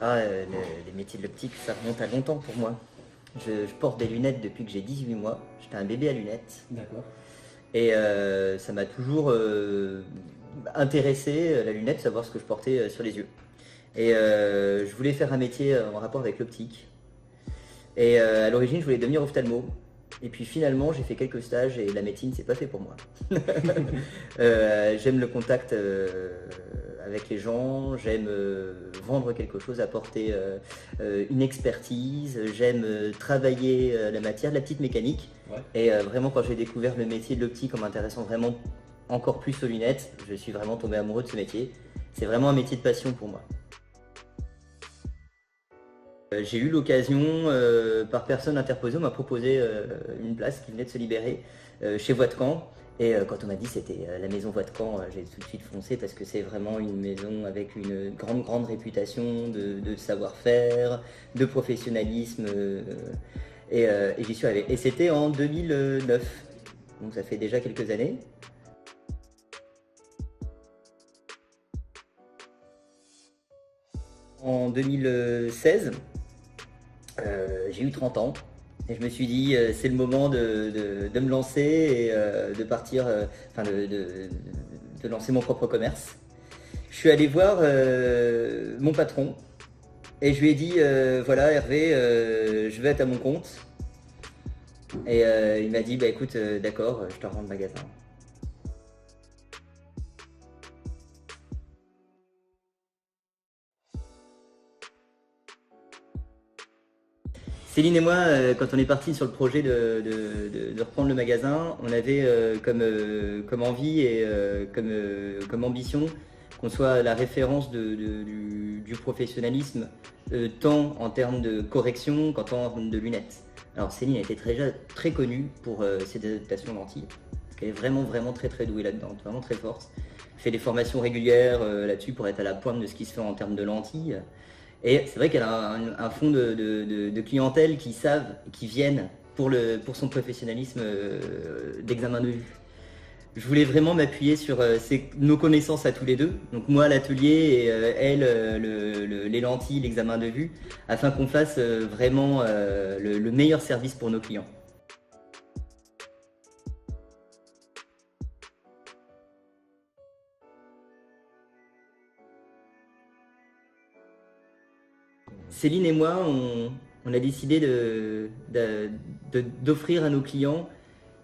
Les métiers de l'optique, ça remonte à longtemps pour moi. Je porte des lunettes depuis que j'ai 18 mois. J'étais un bébé à lunettes. D'accord. Et ça m'a toujours intéressé, la lunette, savoir ce que je portais sur les yeux. Et je voulais faire un métier en rapport avec l'optique. Et à l'origine, je voulais devenir ophtalmo. Et puis finalement, j'ai fait quelques stages et la médecine, c'est pas fait pour moi. J'aime le contact avec les gens, j'aime vendre quelque chose, apporter une expertise, j'aime travailler la matière, de la petite mécanique. Ouais. Et vraiment, quand j'ai découvert le métier de l'optique en m'intéressant vraiment encore plus aux lunettes, je suis vraiment tombé amoureux de ce métier. C'est vraiment un métier de passion pour moi. J'ai eu l'occasion, par personne interposée, on m'a proposé une place qui venait de se libérer chez Voight-Camp. Et quand on m'a dit que c'était la maison Voight-Camp, j'ai tout de suite foncé parce que c'est vraiment une maison avec une grande réputation de savoir-faire, de professionnalisme. Et j'y suis allé. Et c'était en 2009, donc ça fait déjà quelques années. En 2016, j'ai eu 30 ans et je me suis dit c'est le moment de me lancer et de partir, de lancer mon propre commerce. Je suis allé voir mon patron et je lui ai dit voilà Hervé, je vais être à mon compte. Et il m'a dit bah écoute d'accord, je te rends le magasin. Céline et moi, quand on est parti sur le projet de reprendre le magasin, on avait comme envie et comme ambition qu'on soit la référence du professionnalisme, tant en termes de correction qu'en termes de lunettes. Alors Céline a été déjà très connue pour ses adaptations lentilles, parce qu'elle est vraiment très douée là-dedans, vraiment très forte. Elle fait des formations régulières là-dessus pour être à la pointe de ce qui se fait en termes de lentilles. Et c'est vrai qu'elle a un fond de clientèle qui viennent pour son professionnalisme d'examen de vue. Je voulais vraiment m'appuyer sur nos connaissances à tous les deux, donc moi l'atelier et elle les lentilles, l'examen de vue, afin qu'on fasse vraiment le meilleur service pour nos clients. Céline et moi, on a décidé d'offrir à nos clients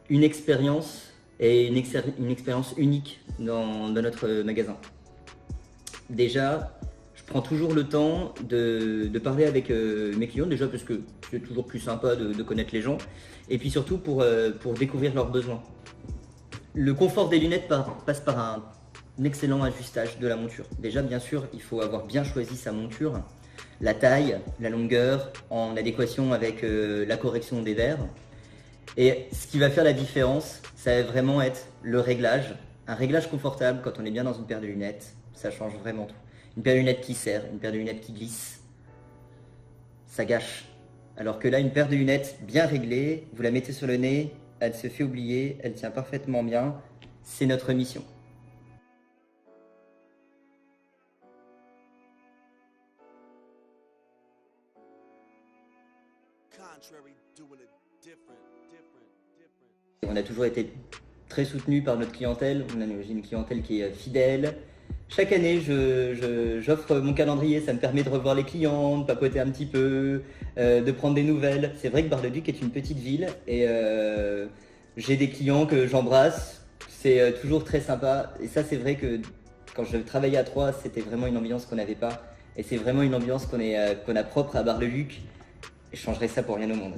une expérience et une expérience unique dans notre magasin. Déjà, je prends toujours le temps de parler avec mes clients, déjà parce que c'est toujours plus sympa de connaître les gens, et puis surtout pour découvrir leurs besoins. Le confort des lunettes passe par un excellent ajustage de la monture. Déjà, bien sûr, il faut avoir bien choisi sa monture, la taille, la longueur, en adéquation avec la correction des verres. Et ce qui va faire la différence, ça va vraiment être le réglage. Un réglage confortable quand on est bien dans une paire de lunettes, ça change vraiment tout. Une paire de lunettes qui serre, une paire de lunettes qui glisse, ça gâche. Alors que là, une paire de lunettes bien réglée, vous la mettez sur le nez, elle se fait oublier, elle tient parfaitement bien. C'est notre mission. On a toujours été très soutenu par notre clientèle. J'ai une clientèle qui est fidèle. Chaque année, j'offre mon calendrier, ça me permet de revoir les clients, de papoter un petit peu, de prendre des nouvelles. C'est vrai que Bar-le-Duc est une petite ville et j'ai des clients que j'embrasse. C'est toujours très sympa. Et ça, c'est vrai que quand je travaillais à Troyes, c'était vraiment une ambiance qu'on n'avait pas. Et c'est vraiment une ambiance qu'on a propre à Bar-le-Duc. Et je changerais ça pour rien au monde.